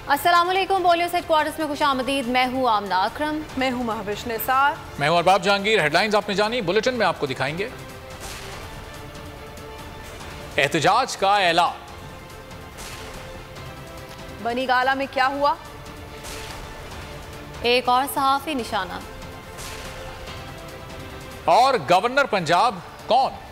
अस्सलामुअलैकुम। बोलियो set quarters में खुशामदीद। मैं हूँ आमना अकरम। मैं हूँ महविश निसार। मैं हूँ अरबाब जहांगीर। हेडलाइंस आपने जानी, बुलेटिन में आपको दिखाएंगे। एहतजाज का ऐलान। बनी गाला में क्या हुआ? एक और सहाफी निशाना। और गवर्नर पंजाब कौन?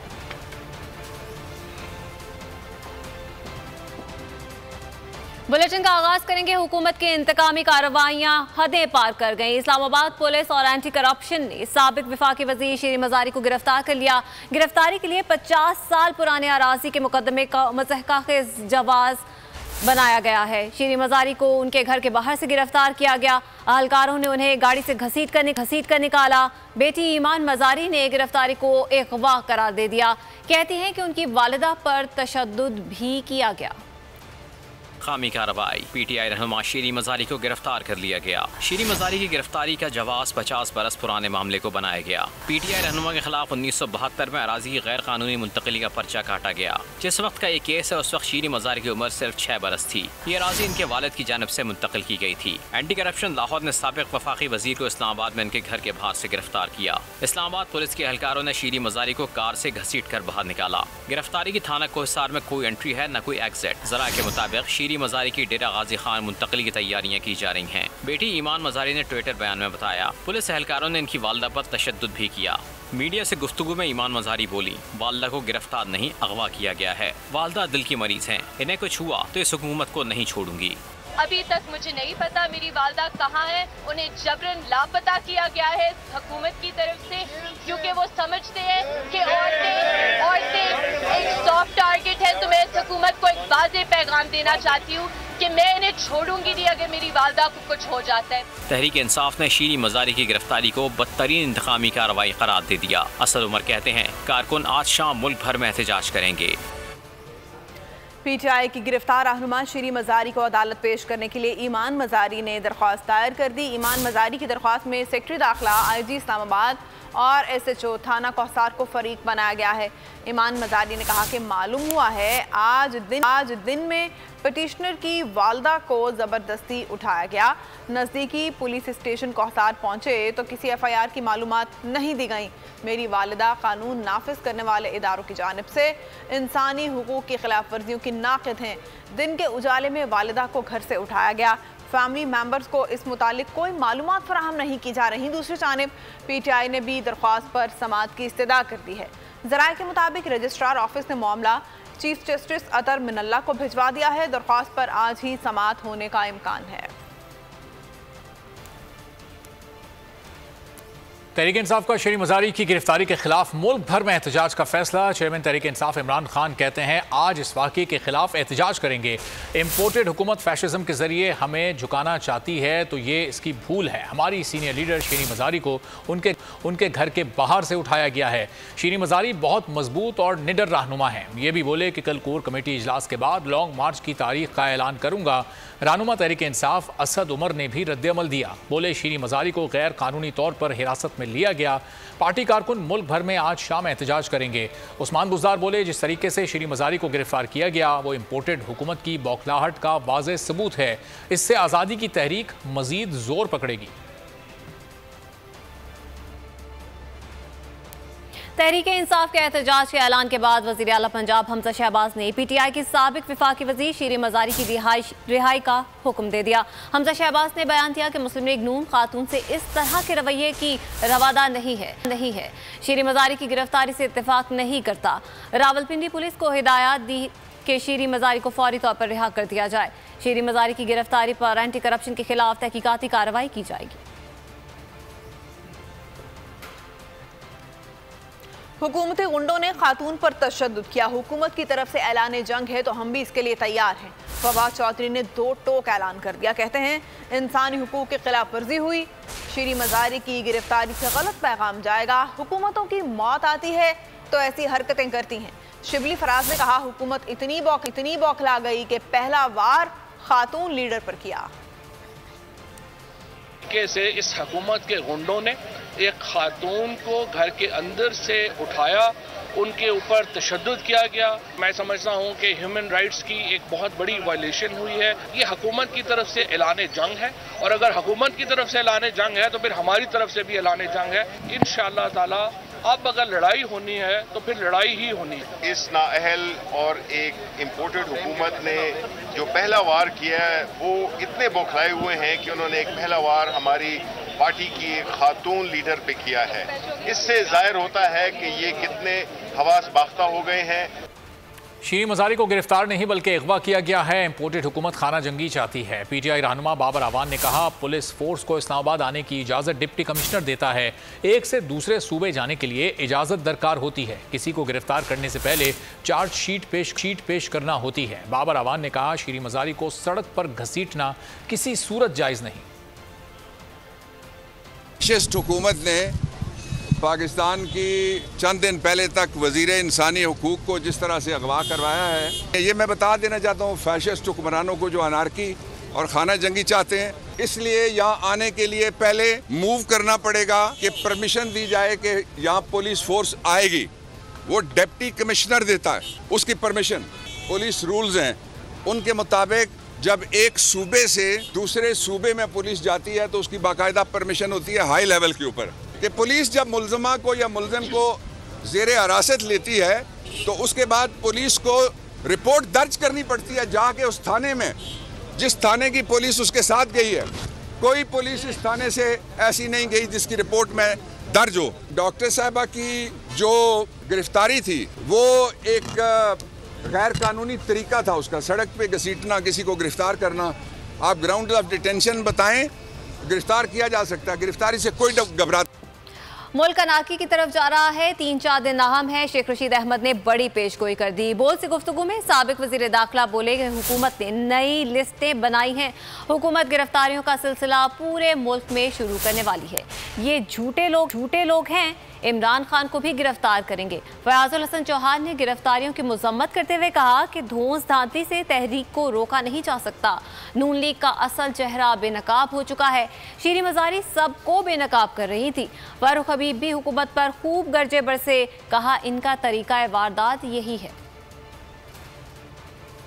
बुलेटिन का आगाज करेंगे। हुकूमत की इंतकामी कार्रवाइयां हदें पार कर गई। इस्लामाबाद पुलिस और एंटी करप्शन ने साबिक वफाकी वजीर शीरी मजारी को गिरफ्तार कर लिया। गिरफ्तारी के लिए 50 साल पुराने अराजी के मुकदमे का मज़हक़ाख़िज़ जवाज बनाया गया है। शीरी मजारी को उनके घर के बाहर से गिरफ्तार किया गया। अहलकारों ने उन्हें गाड़ी से घसीट कर निकाला। बेटी ईमान मजारी ने गिरफ्तारी को अगवा करार दे दिया। कहती हैं कि उनकी वालिदा पर तशद्दुद भी किया गया। खामी कार्रवाई। पीटीआई रहनुमा शीरी मजारी को गिरफ्तार कर लिया गया। शीरी मजारी की गिरफ्तारी का जवाब 50 बरस पुराने मामले को बनाया गया। पीटीआई रहनुमा के खिलाफ 1972 में अराजी की गैर कानूनी मुंतकली का पर्चा काटा गया। जिस वक्त का ये केस है उस वक्त शीरी मजारी की उम्र सिर्फ 6 बरस थी। ये अराजी इनके वालिद की जानब से मुंतकिल की गई थी। एंटी करप्शन लाहौर ने साबिक वफाकी वजीर को इस्लामाबाद में इनके घर के बाहर से गिरफ्तार किया। इस्लामाबाद पुलिस के एहलकारों ने शीरी मजारी को कार से घसीट कर बाहर निकाला। गिरफ्तारी की थाना कोहिसार में कोई एंट्री है न कोई एग्जिट। जरा के मुताबिक शीरी मजारी की डेरा गाजी खान मुंतकली की तैयारियां की जा रही हैं। बेटी ईमान मजारी ने ट्विटर बयान में बताया, पुलिस एहलकारों ने इनकी वालदा पर तशद्दुद भी किया। मीडिया से गुफ्तगू में ईमान मजारी बोली, वालदा को गिरफ्तार नहीं अगवा किया गया है। वालदा दिल की मरीज हैं, इन्हें कुछ हुआ तो इस हुकूमत को नहीं छोड़ूंगी। अभी तक मुझे नहीं पता मेरी वालदा कहाँ है। उन्हें जबरन लापता किया गया है हुकूमत की तरफ से, क्योंकि वो समझते हैं कि औरतें एक सॉफ्ट टारगेट है। तो मैं इस हुकूमत को एक वाज़ेह पैगाम देना चाहती हूँ कि मैं इन्हें छोड़ूंगी नहीं अगर मेरी वालदा को कुछ हो जाता है। तहरीक इंसाफ ने शीरी मजारी की गिरफ्तारी को बदतरीन इंतकामी कार्रवाई करार दे दिया। असद उमर कहते हैं, कारकुन आज शाम मुल्क भर में एहतजाज करेंगे। पीटीआई की गिरफ्तार रहनुमा शीरी मजारी को अदालत पेश करने के लिए ईमान मजारी ने दरख्वास्त दायर कर दी। ईमान मजारी की दरख्वास्त में सेक्रेटरी दाखिला, आईजी इस्लामाबाद और SHO थाना कोहिसार को फरीक बनाया गया है। ईमान मजारी ने कहा कि मालूम हुआ है आज दिन में पटिशनर की वालदा को ज़बरदस्ती उठाया गया। नज़दीकी पुलिस स्टेशन कोहिसार पहुंचे तो किसी FIR की मालूमात नहीं दी गई। मेरी वालिदा कानून नाफिज करने वाले इदारों की जानिब से इंसानी हुकूक की खिलाफ वर्जियों की नाक़िद हैं। दिन के उजाले में वालिदा को घर से उठाया गया। फैमिली मेंबर्स को इस मुतालिक कोई मालूमात फराहम नहीं की जा रही। दूसरी जानिब पीटीआई ने भी दरख्वास्त पर समाअत की इस्तदा कर दी है। ज़राए के मुताबिक रजिस्ट्रार ऑफिस ने मामला चीफ जस्टिस अतर मिनल्ला को भिजवा दिया है। दरख्वास्त पर आज ही समाअत होने का इम्कान है। तहरीक इंसाफ का शीरी मजारी की गिरफ्तारी के खिलाफ मुल्क भर में एहतजाज का फैसला। चेयरमैन तहरीक इंसाफ इमरान खान कहते हैं, आज इस वाक़े के खिलाफ एहतजाज करेंगे। इम्पोर्टेड हुकूमत फैशिज्म के जरिए हमें झुकाना चाहती है तो ये इसकी भूल है। हमारी सीनियर लीडर शीरी मजारी को उनके घर के बाहर से उठाया गया है। शीरी मजारी बहुत मजबूत और निडर रहनुमा हैं। ये भी बोले कि कल कोर कमेटी इजलास के बाद लॉन्ग मार्च की तारीख का ऐलान करूंगा। रहनुमा तहरीक इंसाफ असद उमर ने भी रद्द-ए-अमल दिया। बोले, शीरी मजारी को गैर कानूनी तौर पर हिरासत में लिया गया। पार्टी कारकुन मुल्क भर में आज शाम एहतजाज करेंगे। उस्मान गुज़ार बोले, जिस तरीके से शीरी मजारी को गिरफ्तार किया गया वो इम्पोर्टेड हुकूमत की बौखलाहट का वाज़ेह सबूत है। इससे आज़ादी की तहरीक मजीद जोर पकड़ेगी। तहरीक इंसाफ के एहतजाज के ऐलान के बाद वज़ीर आला पंजाब हमजा शहबाज ने पीटीआई की साबिक वफाकी वज़ीर शीरी मजारी की रिहाई का हुक्म दे दिया। हमजा शहबाज ने बयान दिया कि मुस्लिम लीग नून खातून से इस तरह के रवैये की रवादा नहीं है। शीरी मजारी की गिरफ्तारी से इत्तेफाक नहीं करता। रावलपिंडी पुलिस को हिदायत दी कि शीरी मजारी को फौरी तौर पर रिहा कर दिया जाए। शीरी मजारी की गिरफ्तारी पर एंटी करप्शन के खिलाफ तहकीकाती कार्रवाई की जाएगी। हुकूमती गुंडों ने खातून पर तशद्दुद किया। हुकूमत की तरफ से ऐलान जंग है तो हम भी इसके लिए तैयार हैं। फवाद चौधरी ने 2 टोक ऐलान कर दिया। कहते हैं, इंसानी हुकूक की खिलाफ वर्जी हुई, शीरी मजारी की गिरफ्तारी से गलत पैगाम जाएगा। हुकूमतों की मौत आती है तो ऐसी हरकतें करती हैं। शिबली फराज ने कहा, हुकूमत इतनी बौखला गई कि पहला वार खातून लीडर पर किया। से इस हुकूमत के गुंडों ने एक खातून को घर के अंदर से उठाया, उनके ऊपर तशद्दुद किया गया। मैं समझता हूं कि ह्यूमन राइट्स की एक बहुत बड़ी वायलेशन हुई है। ये हुकूमत की तरफ से ऐलान जंग है, और अगर हुकूमत की तरफ से ऐलान जंग है तो फिर हमारी तरफ से भी ऐलान जंग है। इंशाअल्लाह ताला अब अगर लड़ाई होनी है तो फिर लड़ाई ही होनी है। इस नाअहल और एक इम्पोर्टेड हुकूमत ने जो पहला वार किया है वो इतने बौखलाए हुए हैं कि उन्होंने एक पहला वार हमारी पार्टी की एक खातून लीडर पे किया है। इससे जाहिर होता है कि ये कितने हवास बाख्ता हो गए हैं। शीरी मज़ारी को गिरफ्तार नहीं बल्कि अगवा किया गया है। इम्पोर्टेड हुकूमत खाना जंगी चाहती है। पीटीआई रहनुमा बाबर अवान ने कहा, पुलिस फोर्स को इस्लामाबाद आने की इजाज़त डिप्टी कमिश्नर देता है। एक से दूसरे सूबे जाने के लिए इजाज़त दरकार होती है। किसी को गिरफ्तार करने से पहले चार्जशीट पेश करना होती है। बाबर अवान ने कहा, शीरी मज़ारी को सड़क पर घसीटना किसी सूरत जायज़ नहीं। फैशिस्ट हुकूमत ने पाकिस्तान की चंद दिन पहले तक वजीर इंसानी हुकूक को जिस तरह से अगवा करवाया है, ये मैं बता देना चाहता हूँ फैशिस्ट हुक्मरानों को जो अनारकी और खाना जंगी चाहते हैं, इसलिए यहाँ आने के लिए पहले मूव करना पड़ेगा कि परमिशन दी जाए कि यहाँ पुलिस फोर्स आएगी। वो डिप्टी कमिश्नर देता है उसकी परमिशन। पुलिस रूल्स हैं, उनके मुताबिक जब एक सूबे से दूसरे सूबे में पुलिस जाती है तो उसकी बाकायदा परमिशन होती है हाई लेवल के ऊपर, कि पुलिस जब मुलजमा को या मुलजम को ज़ेरे हिरासत लेती है तो उसके बाद पुलिस को रिपोर्ट दर्ज करनी पड़ती है जाके उस थाने में, जिस थाने की पुलिस उसके साथ गई है। कोई पुलिस इस थाने से ऐसी नहीं गई जिसकी रिपोर्ट में दर्ज हो। डॉक्टर साहिबा की जो गिरफ्तारी थी वो एक गैर कानूनी तरीका था उसका, सड़क पे घसीटना, किसी को गिरफ्तार करना। आप ग्राउंड ऑफ डिटेंशन बताएं, गिरफ्तार किया जा सकता है, गिरफ्तारी से कोई घबराता। मुल्क अनारकी की तरफ जा रहा है। 3-4 दिन अहम है। शेख रशीद अहमद ने बड़ी पेशगोई कर दी। बोल से गुफ्तगू में साबिक वजीर दाखिला बोले कि हुकूमत ने नई लिस्टें बनाई हैं। हुकूमत गिरफ्तारियों का सिलसिला पूरे मुल्क में शुरू करने वाली है। ये झूठे लोग हैं, इमरान खान को भी गिरफ्तार करेंगे। फयाजुल हसन चौहान ने गिरफ्तारियों की मजम्मत करते हुए कहा कि धौंस धांधली से तहरीक को रोका नहीं जा सकता। नून लीग का असल चेहरा बेनकाब हो चुका है। शीरी मज़ारी सबको बेनकाब कर रही थी। फारूक हबीब भी हुकूमत पर खूब गरजे बरसे, कहा इनका तरीका वारदात यही है।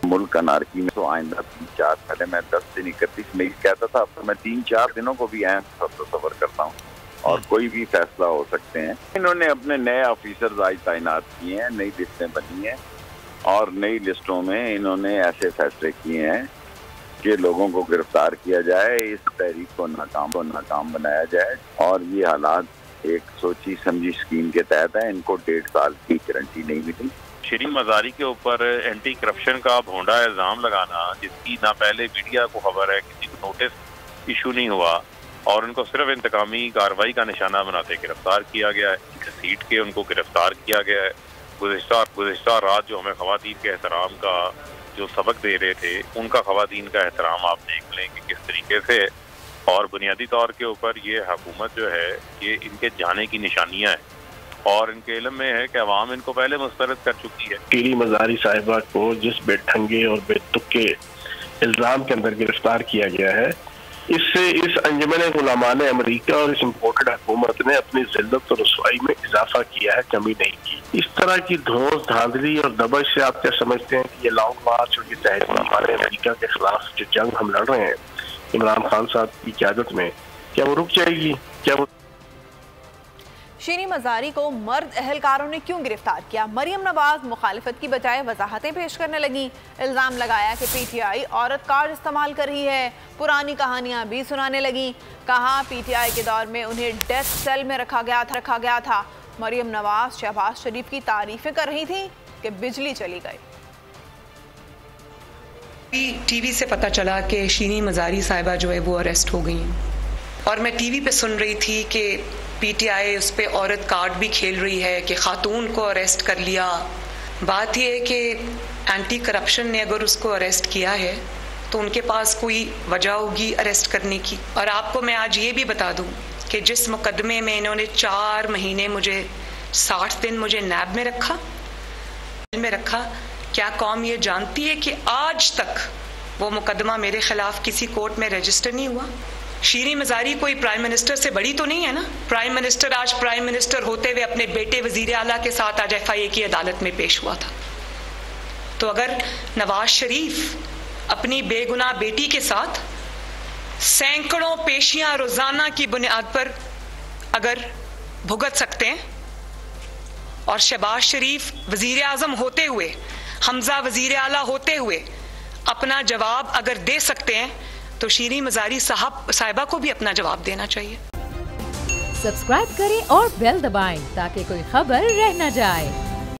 मुल्क अनारकी में तो आइंदा 3-4 पहले मैं 10 दिन 31 मई कहता था, अब तो मैं 3-4 दिनों को भी अहम सफर करता हूँ और कोई भी फैसला हो सकते हैं। इन्होंने अपने नए ऑफिसर्स आज तैनात किए हैं, नई लिस्टें बनी हैं और नई लिस्टों में इन्होंने ऐसे फैसले किए हैं कि लोगों को गिरफ्तार किया जाए, इस तहरीक को नाकाम बनाया जाए। और ये हालात एक सोची समझी स्कीम के तहत है। इनको 1.5 साल की गारंटी नहीं मिली। शीरी मज़ारी के ऊपर एंटी करप्शन का भोंडा इल्ज़ाम लगाना, जिसकी ना पहले मीडिया को खबर है, किसी को नोटिस इशू नहीं हुआ और उनको सिर्फ इंतकामी कार्रवाई का निशाना बनाते गिरफ्तार किया गया है। घसीट के उनको गिरफ्तार किया गया है। गुज़िश्ता रात जो हमें ख़वातीन के एहतराम का जो सबक दे रहे थे, उनका ख़वातीन का एहतराम आप देख लें कि किस तरीके से, और बुनियादी तौर के ऊपर ये हुकूमत जो है ये इनके जाने की निशानियाँ हैं और इनके इल्म में है कि अवाम इनको पहले मुस्तरद कर चुकी है। शीरी मज़ारी साहिबा को जिस बेढंगे और बेतुके इल्ज़ाम के अंदर गिरफ्तार किया गया है, इससे इस अंजुमन गुलामान अमेरिका और इस इम्पोर्टेड हुकूमत ने अपनी जिल्लत और रुसवाई में इजाफा किया है, कमी नहीं की। इस तरह की धौंस धांधली और दबश से आप क्या समझते हैं कि ये लॉन्ग मार्च और ये तहरीक हमारे अमेरिका के खिलाफ जो जंग हम लड़ रहे हैं इमरान खान साहब की क़यादत में, क्या वो रुक जाएगी? क्या वो शीरी मज़ारी को मर्द अहलकारों ने क्यों गिरफ्तार किया? मरियम नवाज मुखालिफत की बजाय वजाहतें पेश करने लगी। इल्ज़ाम लगाया कि पीटीआई औरत कार्ड इस्तेमाल कर रही है। पुरानी कहानियां भी सुनाने लगी। कहा पीटीआई के दौर में उन्हें डेथ सेल में रखा गया था। मरियम नवाज शहबाज शरीफ की तारीफें कर रही थी कि बिजली चली गई। टीवी से पता चला कि शीरी मज़ारी साहिबा जो है वो अरेस्ट हो गई और मैं टीवी पे सुन रही थी कि पीटीआई उस पर औरत कार्ड भी खेल रही है कि खातून को अरेस्ट कर लिया। बात यह है कि एंटी करप्शन ने अगर उसको अरेस्ट किया है तो उनके पास कोई वजह होगी अरेस्ट करने की। और आपको मैं आज ये भी बता दूं कि जिस मुकदमे में इन्होंने 4 महीने मुझे 60 दिन मुझे नैब में रखा, क्या कौम ये जानती है कि आज तक वो मुकदमा मेरे खिलाफ किसी कोर्ट में रजिस्टर नहीं हुआ? शीरीन मज़ारी कोई प्राइम मिनिस्टर से बड़ी तो नहीं है ना। प्राइम मिनिस्टर आज प्राइम मिनिस्टर होते हुए अपने बेटे वजीर आला के साथ आज FIA की अदालत में पेश हुआ था। तो अगर नवाज शरीफ अपनी बेगुनाह बेटी के साथ सैकड़ों पेशियां रोजाना की बुनियाद पर अगर भुगत सकते हैं और शहबाज शरीफ वजीर आजम होते हुए, हमजा वजीर आला होते हुए अपना जवाब अगर दे सकते हैं, तो शीरीन मज़ारी साहिबा को भी अपना जवाब देना चाहिए। सब्सक्राइब करें और बेल दबाएं ताकि कोई खबर रह न जाए।